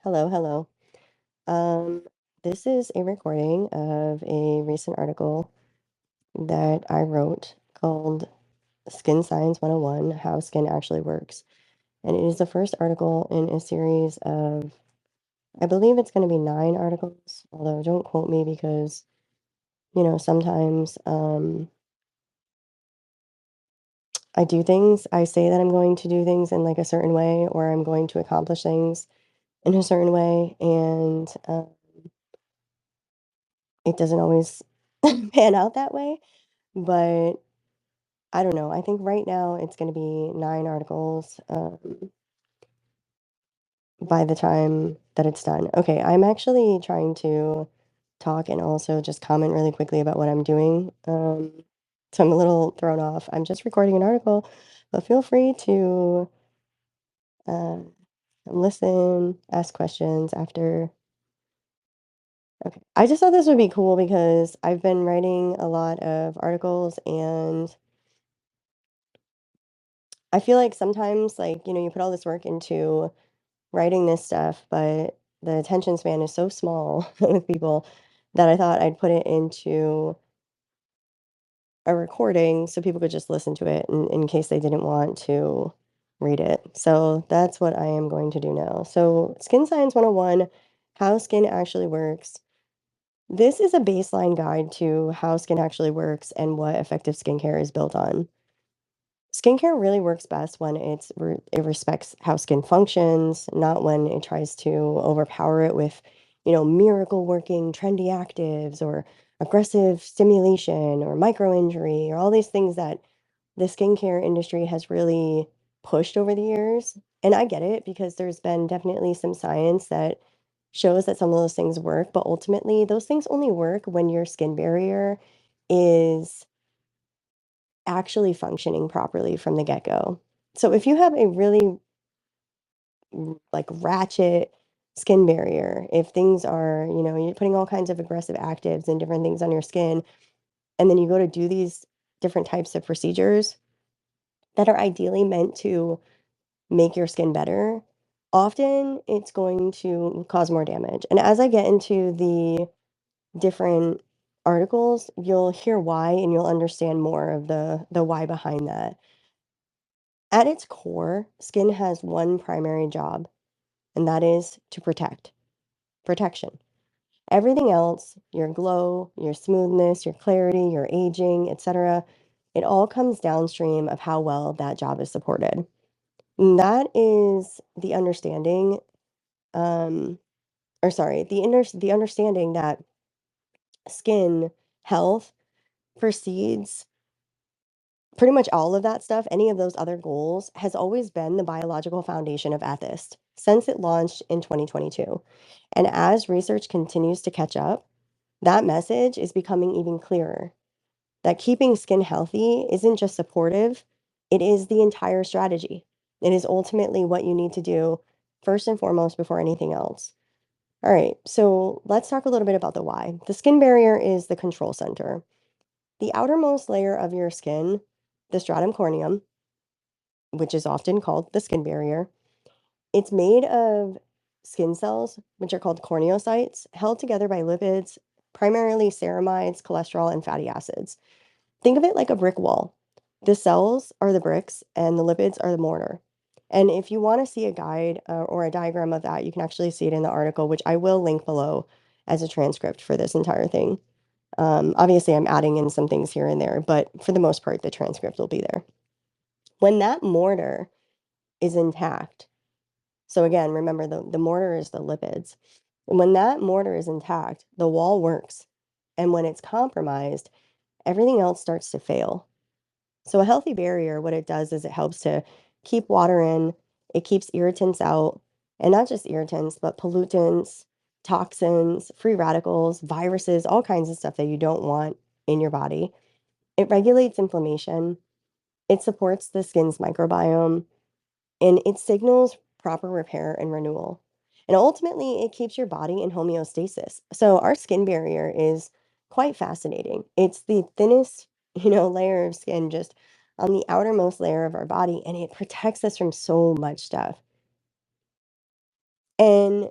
Hello, hello. Um, this is a recording of a recent article that I wrote called Skin Science 101: How Skin Actually Works. And it is the first article in a series of, I believe it's going to be 9 articles, although don't quote me because, sometimes I do things, I say that I'm going to do things in like a certain way, or I'm going to accomplish things in a certain way, and it doesn't always pan out that way. But I don't know. I think right now it's going to be 9 articles by the time that it's done. Okay, I'm actually trying to talk and also just comment really quickly about what I'm doing. So I'm a little thrown off. I'm just recording an article, but feel free to uh, listen, ask questions after. Okay. I just thought this would be cool because I've been writing a lot of articles, and I feel like sometimes, like, you put all this work into writing this stuff, but the attention span is so small with people that I thought I'd put it into a recording so people could just listen to it in case they didn't want to read it. So that's what I am going to do now. So, Skin Science 101: How Skin Actually Works. This is a baseline guide to how skin actually works and what effective skincare is built on. Skincare really works best when it respects how skin functions, not when it tries to overpower it with, miracle working trendy actives or aggressive stimulation or micro injury or all these things that the skincare industry has really pushed over the years. And I get it because there's been definitely some science that shows that some of those things work, but ultimately those things only work when your skin barrier is actually functioning properly from the get-go. So if you have a really like ratchet skin barrier, if things are, you're putting all kinds of aggressive actives and different things on your skin, and then you go to do these different types of procedures that are ideally meant to make your skin better, often it's going to cause more damage. And as I get into the different articles, you'll hear why and you'll understand more of the why behind that. At its core, skin has one primary job, and that is to protection. Everything else, your glow, your smoothness, your clarity, your aging, etc., it all comes downstream of how well that job is supported. And that is the understanding, um, or sorry, the understanding that skin health precedes pretty much all of that stuff, any of those other goals, has always been the biological foundation of ETHYST since it launched in 2022. And as research continues to catch up, that message is becoming even clearer that keeping skin healthy isn't just supportive, it is the entire strategy. It is ultimately what you need to do first and foremost before anything else. All right, so let's talk a little bit about the why. The skin barrier is the control center. The outermost layer of your skin, the stratum corneum, which is often called the skin barrier, it's made of skin cells, which are called corneocytes, held together by lipids, primarily ceramides, cholesterol, and fatty acids. Think of it like a brick wall. The cells are the bricks, and the lipids are the mortar. And if you want to see a guide or a diagram of that, you can actually see it in the article, which I will link below as a transcript for this entire thing. Obviously, I'm adding in some things here and there, but for the most part, the transcript will be there. When that mortar is intact, so again, remember the mortar is the lipids. And when that mortar is intact, the wall works. And when it's compromised, everything else starts to fail. So a healthy barrier, what it does is it helps to keep water in, it keeps irritants out, and not just irritants, but pollutants, toxins, free radicals, viruses, all kinds of stuff that you don't want in your body. It regulates inflammation, it supports the skin's microbiome, and it signals proper repair and renewal. And ultimately, it keeps your body in homeostasis. So our skin barrier is quite fascinating. It's the thinnest, layer of skin just on the outermost layer of our body, and it protects us from so much stuff. And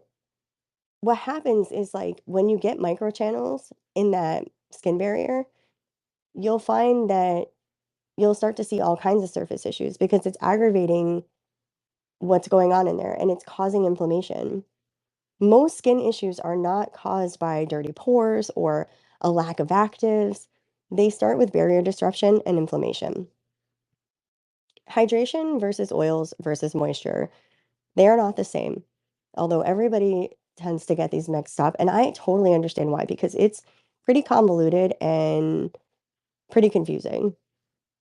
what happens is like when you get microchannels in that skin barrier, you'll find that you'll start to see all kinds of surface issues because it's aggravating what's going on in there and it's causing inflammation. Most skin issues are not caused by dirty pores or a lack of actives. They start with barrier disruption and inflammation. Hydration versus oils versus moisture, they are not the same. Although everybody tends to get these mixed up, and I totally understand why, because it's pretty convoluted and pretty confusing.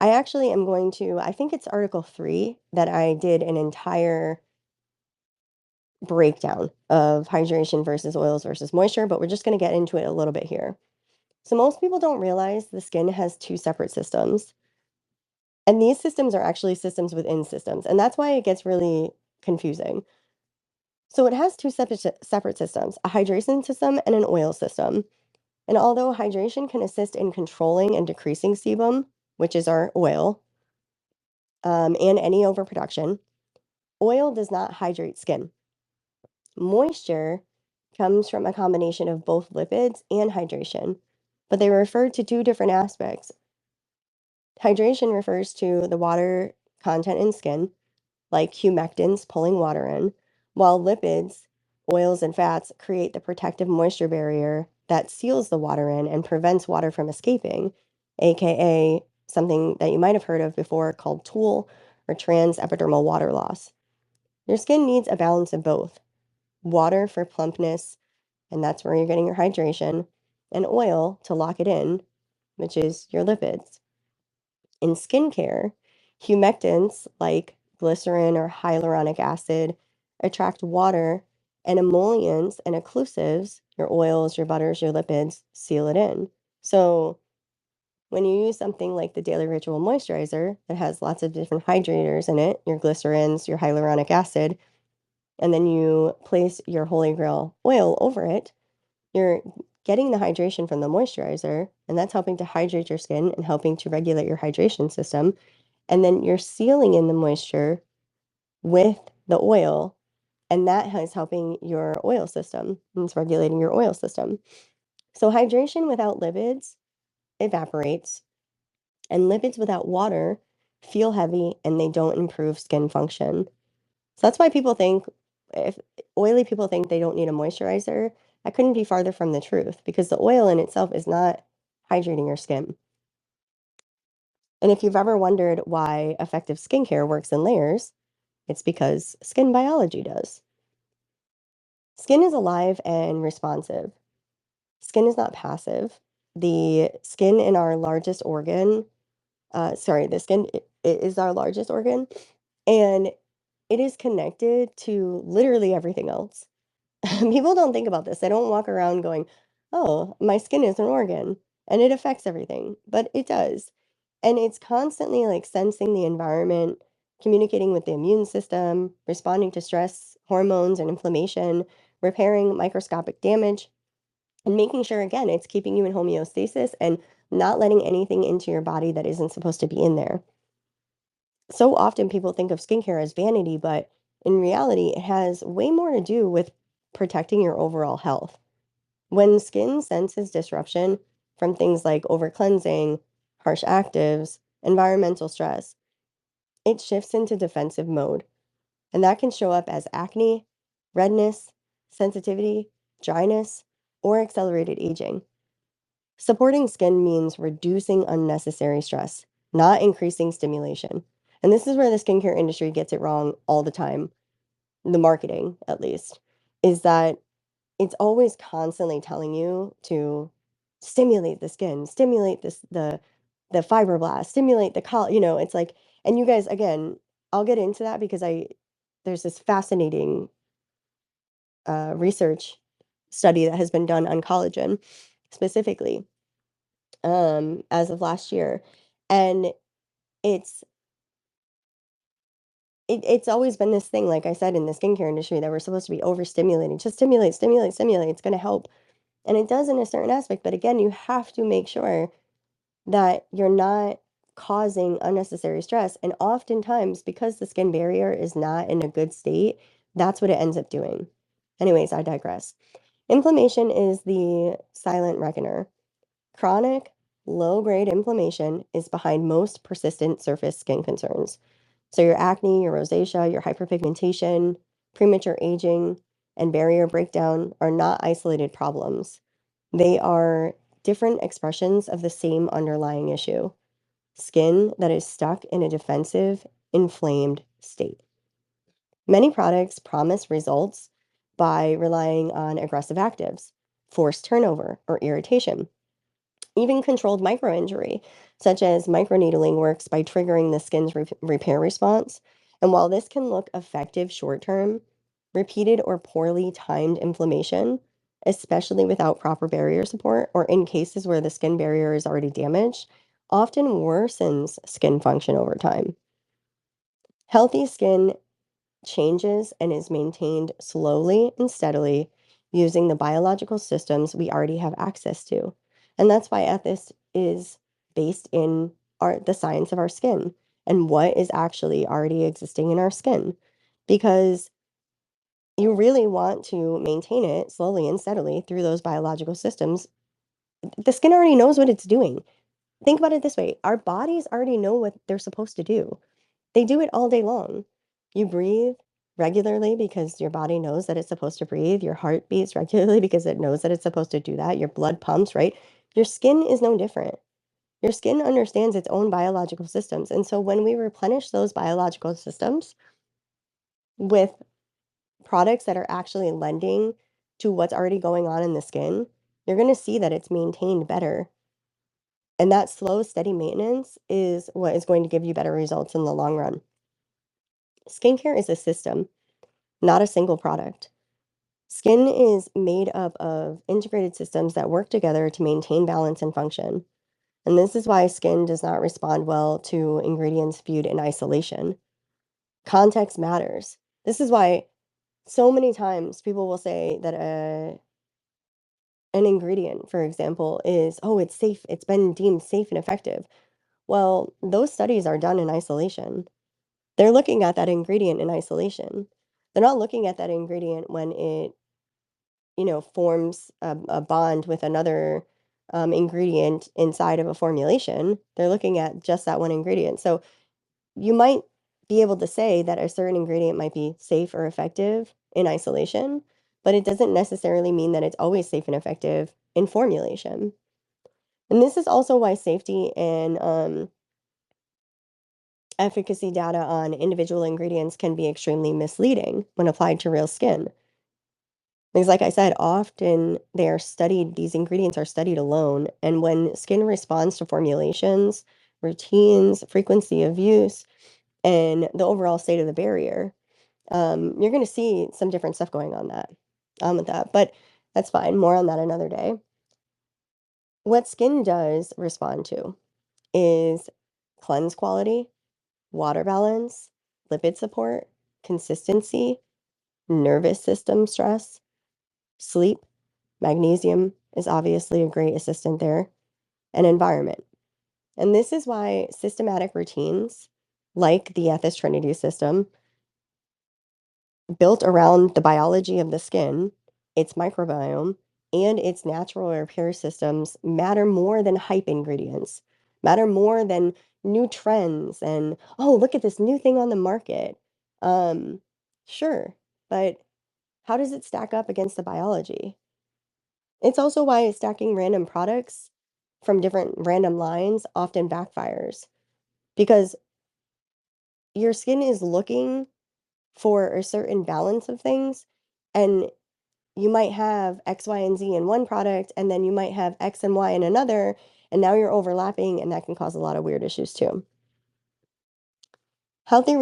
I actually am going to, I think it's Article 3 that I did an entire breakdown of hydration versus oils versus moisture, but we're just going to get into it a little bit here. So most people don't realize the skin has two separate systems, and these systems are actually systems within systems, and that's why it gets really confusing. So it has two separate systems, a hydration system and an oil system. And although hydration can assist in controlling and decreasing sebum, which is our oil, and any overproduction, oil does not hydrate skin. Moisture comes from a combination of both lipids and hydration, but they refer to two different aspects. Hydration refers to the water content in skin, like humectants pulling water in, while lipids, oils, and fats create the protective moisture barrier that seals the water in and prevents water from escaping, aka something that you might have heard of before called TOOL or transepidermal water loss. Your skin needs a balance of both water for plumpness, and that's where you're getting your hydration, and oil to lock it in, which is your lipids. In skincare, humectants like glycerin or hyaluronic acid attract water, and emollients and occlusives, your oils, your butters, your lipids, seal it in. So when you use something like the Daily Ritual Moisturizer that has lots of different hydrators in it, your glycerins, your hyaluronic acid, and then you place your Holy Grail oil over it, you're getting the hydration from the moisturizer, and that's helping to hydrate your skin and helping to regulate your hydration system. And then you're sealing in the moisture with the oil, and that is helping your oil system. And it's regulating your oil system. So hydration without lipids evaporates, and lipids without water feel heavy and they don't improve skin function. So that's why people think, if oily people think they don't need a moisturizer, that couldn't be farther from the truth because the oil in itself is not hydrating your skin. And if you've ever wondered why effective skincare works in layers, it's because skin biology does. Skin is alive and responsive. Skin is not passive. The skin in our largest organ, the skin is our largest organ, and it is connected to literally everything else. People don't think about this. They don't walk around going, "Oh, my skin is an organ and it affects everything." But it does. And it's constantly like sensing the environment, communicating with the immune system, responding to stress, hormones, and inflammation, repairing microscopic damage, and making sure, again, it's keeping you in homeostasis and not letting anything into your body that isn't supposed to be in there. So often people think of skincare as vanity, but in reality, it has way more to do with protecting your overall health. When skin senses disruption from things like over-cleansing, harsh actives, environmental stress, it shifts into defensive mode. And that can show up as acne, redness, sensitivity, dryness, or accelerated aging. Supporting skin means reducing unnecessary stress, not increasing stimulation. And this is where the skincare industry gets it wrong all the time, the marketing at least, is that it's always constantly telling you to stimulate the skin, stimulate the fibroblast, stimulate the it's like, and you guys, again, I'll get into that because there's this fascinating research study that has been done on collagen specifically as of last year. And it's it's always been this thing, like I said, in the skincare industry that we're supposed to be overstimulating. Just stimulate, stimulate, stimulate. It's going to help. And it does in a certain aspect. But again, you have to make sure that you're not causing unnecessary stress. And oftentimes, because the skin barrier is not in a good state, that's what it ends up doing. Anyways, I digress. Inflammation is the silent reckoner. Chronic, low-grade inflammation is behind most persistent surface skin concerns. So your acne, your rosacea, your hyperpigmentation, premature aging, and barrier breakdown are not isolated problems. They are different expressions of the same underlying issue: skin that is stuck in a defensive, inflamed state. Many products promise results by relying on aggressive actives, forced turnover, or irritation. Even controlled microinjury, such as microneedling, works by triggering the skin's repair response. And while this can look effective short term, repeated or poorly timed inflammation, especially without proper barrier support or in cases where the skin barrier is already damaged, often worsens skin function over time. Healthy skin changes and is maintained slowly and steadily using the biological systems we already have access to. And that's why ETHYST is based in the science of our skin and what is actually already existing in our skin. Because you really want to maintain it slowly and steadily through those biological systems. The skin already knows what it's doing. Think about it this way: our bodies already know what they're supposed to do. They do it all day long. You breathe regularly because your body knows that it's supposed to breathe. Your heart beats regularly because it knows that it's supposed to do that. Your blood pumps, right? Your skin is no different. Your skin understands its own biological systems. And so when we replenish those biological systems with products that are actually lending to what's already going on in the skin, you're going to see that it's maintained better. And that slow, steady maintenance is what is going to give you better results in the long run. Skincare is a system, not a single product. Skin is made up of integrated systems that work together to maintain balance and function. And this is why skin does not respond well to ingredients viewed in isolation. Context matters. This is why so many times people will say that an ingredient, for example, is, oh, it's safe, it's been deemed safe and effective. Well, those studies are done in isolation. They're looking at that ingredient in isolation. They're not looking at that ingredient when it, forms a bond with another ingredient inside of a formulation. They're looking at just that one ingredient. So you might be able to say that a certain ingredient might be safe or effective in isolation, but it doesn't necessarily mean that it's always safe and effective in formulation. And this is also why safety and efficacy data on individual ingredients can be extremely misleading when applied to real skin. Because, like I said, often they are studied, these ingredients are studied alone. And when skin responds to formulations, routines, frequency of use, and the overall state of the barrier, you're going to see some different stuff going on with that. But that's fine. More on that another day. What skin does respond to is cleanse quality, water balance, lipid support, consistency, nervous system stress, sleep. Magnesium is obviously a great assistant there, and environment. And this is why systematic routines like the ETHYST Trinity system, built around the biology of the skin, its microbiome, and its natural repair systems, matter more than hype ingredients, matter more than new trends and, oh, look at this new thing on the market. Um, sure, but how does it stack up against the biology? It's also why stacking random products from different random lines often backfires, because your skin is looking for a certain balance of things, and you might have X, Y, and Z in one product, and then you might have X and Y in another, and now you're overlapping, and that can cause a lot of weird issues too. Healthy,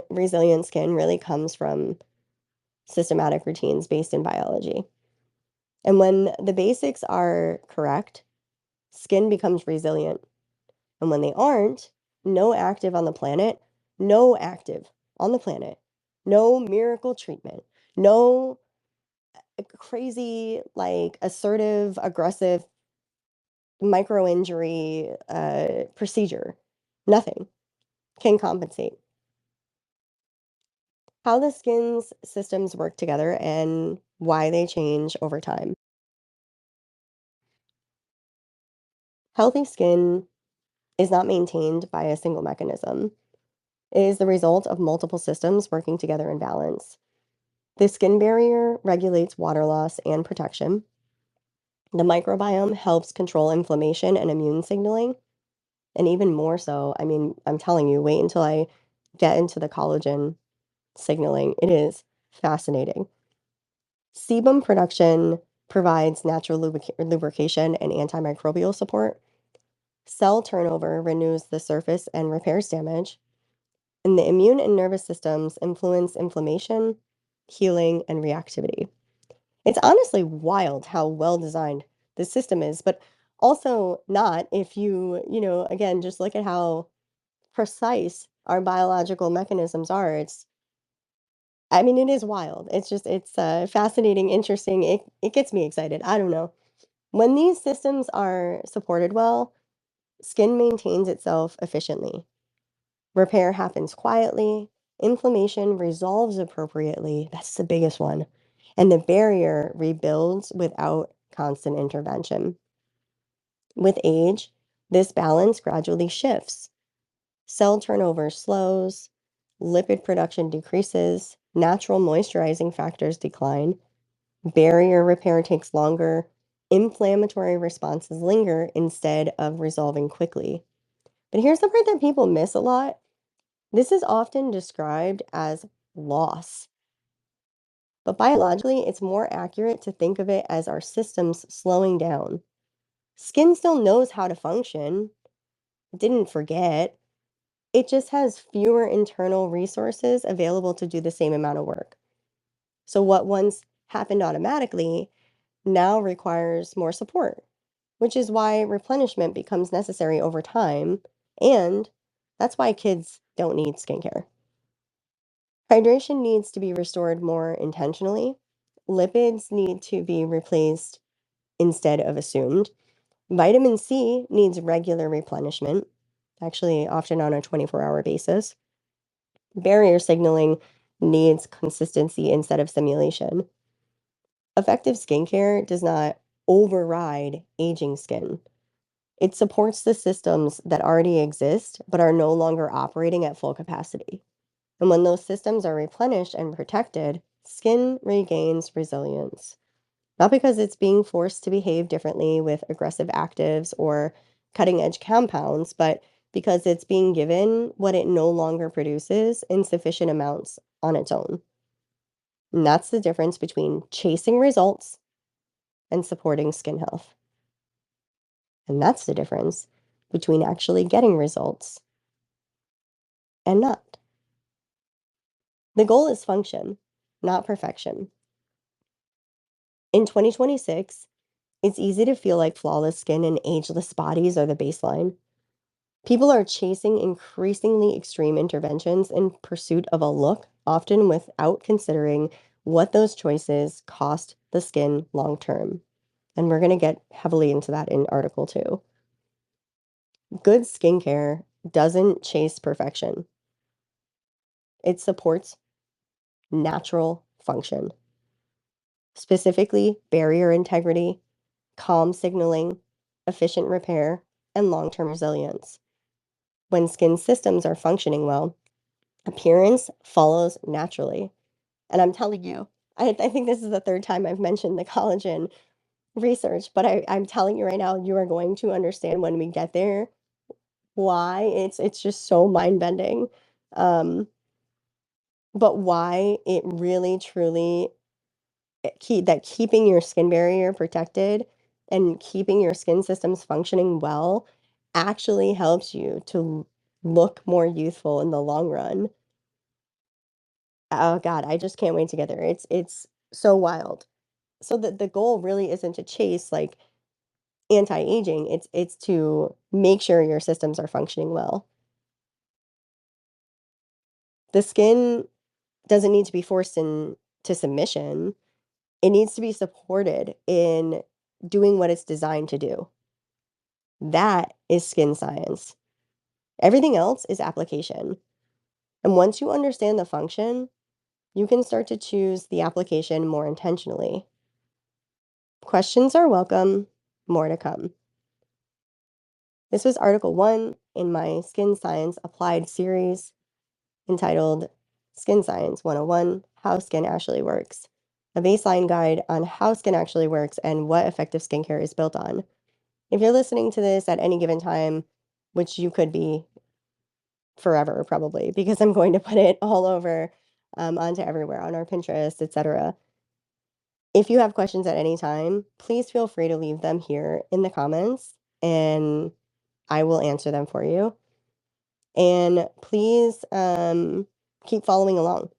resilient skin really comes from systematic routines based in biology. And when the basics are correct, skin becomes resilient. And when they aren't, no active on the planet, no active on the planet, no miracle treatment, no crazy, like assertive, aggressive micro injury procedure, nothing can compensate. How the skin's systems work together and why they change over time. Healthy skin is not maintained by a single mechanism. It is the result of multiple systems working together in balance. The skin barrier regulates water loss and protection. The microbiome helps control inflammation and immune signaling. And even more so, I mean, I'm telling you, wait until I get into the collagen signaling. It is fascinating. Sebum production provides natural lubrication and antimicrobial support. Cell turnover renews the surface and repairs damage. And the immune and nervous systems influence inflammation, healing, and reactivity. It's honestly wild how well designed this system is, but also not if again, just look at how precise our biological mechanisms are. I mean, it is wild. It's fascinating, interesting. It gets me excited. I don't know. When these systems are supported well, skin maintains itself efficiently. Repair happens quietly, inflammation resolves appropriately. That's the biggest one. And the barrier rebuilds without constant intervention. With age, this balance gradually shifts. Cell turnover slows, lipid production decreases, natural moisturizing factors decline, barrier repair takes longer, inflammatory responses linger instead of resolving quickly. But here's the part that people miss a lot. This is often described as loss, but biologically, it's more accurate to think of it as our systems slowing down. Skin still knows how to function, it didn't forget. It just has fewer internal resources available to do the same amount of work. So, what once happened automatically now requires more support, which is why replenishment becomes necessary over time. And that's why kids don't need skincare. Hydration needs to be restored more intentionally. Lipids need to be replaced instead of assumed. Vitamin C needs regular replenishment, actually, often on a 24-hour basis. Barrier signaling needs consistency instead of simulation. Effective skincare does not override aging skin. It supports the systems that already exist but are no longer operating at full capacity. And when those systems are replenished and protected, skin regains resilience. Not because it's being forced to behave differently with aggressive actives or cutting edge compounds, but because it's being given what it no longer produces in sufficient amounts on its own. And that's the difference between chasing results and supporting skin health. And that's the difference between actually getting results and not. The goal is function, not perfection. In 2026, it's easy to feel like flawless skin and ageless bodies are the baseline. People are chasing increasingly extreme interventions in pursuit of a look, often without considering what those choices cost the skin long term. And we're going to get heavily into that in Article 2. Good skincare doesn't chase perfection, it supports natural function, specifically barrier integrity, calm signaling, efficient repair, and long term resilience. When skin systems are functioning well, appearance follows naturally. And I'm telling you, I think this is the third time I've mentioned the collagen research, but I'm telling you right now, you are going to understand when we get there why it's just so mind bending. Um, but why it really truly keeping your skin barrier protected and keeping your skin systems functioning well actually helps you to look more youthful in the long run. Oh god, I just can't wait to get there. It's so wild. So the goal really isn't to chase like anti-aging. It's to make sure your systems are functioning well. The skin doesn't need to be forced into submission. It needs to be supported in doing what it's designed to do. That is skin science. Everything else is application. And once you understand the function, you can start to choose the application more intentionally. Questions are welcome. More to come. This was article 1 in my Skin Science Applied series entitled Skin Science 101, How Skin Actually Works, a baseline guide on how skin actually works and what effective skincare is built on. If you're listening to this at any given time, which you could be forever probably, because I'm going to put it all over onto everywhere, on our Pinterest, etc. If you have questions at any time, please feel free to leave them here in the comments and I will answer them for you. And please keep following along.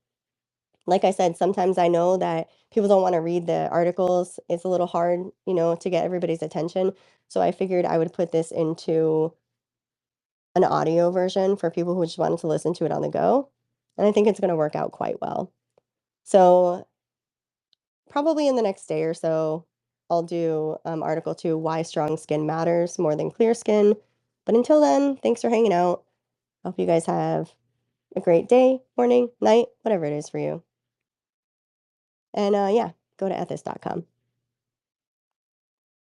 Like I said, sometimes I know that people don't want to read the articles. It's a little hard, to get everybody's attention. So I figured I would put this into an audio version for people who just wanted to listen to it on the go. And I think it's going to work out quite well. So probably in the next day or so, I'll do article 2, Why Strong Skin Matters More Than Clear Skin. But until then, thanks for hanging out. I hope you guys have a great day, morning, night, whatever it is for you. And yeah, go to ETHYST.com.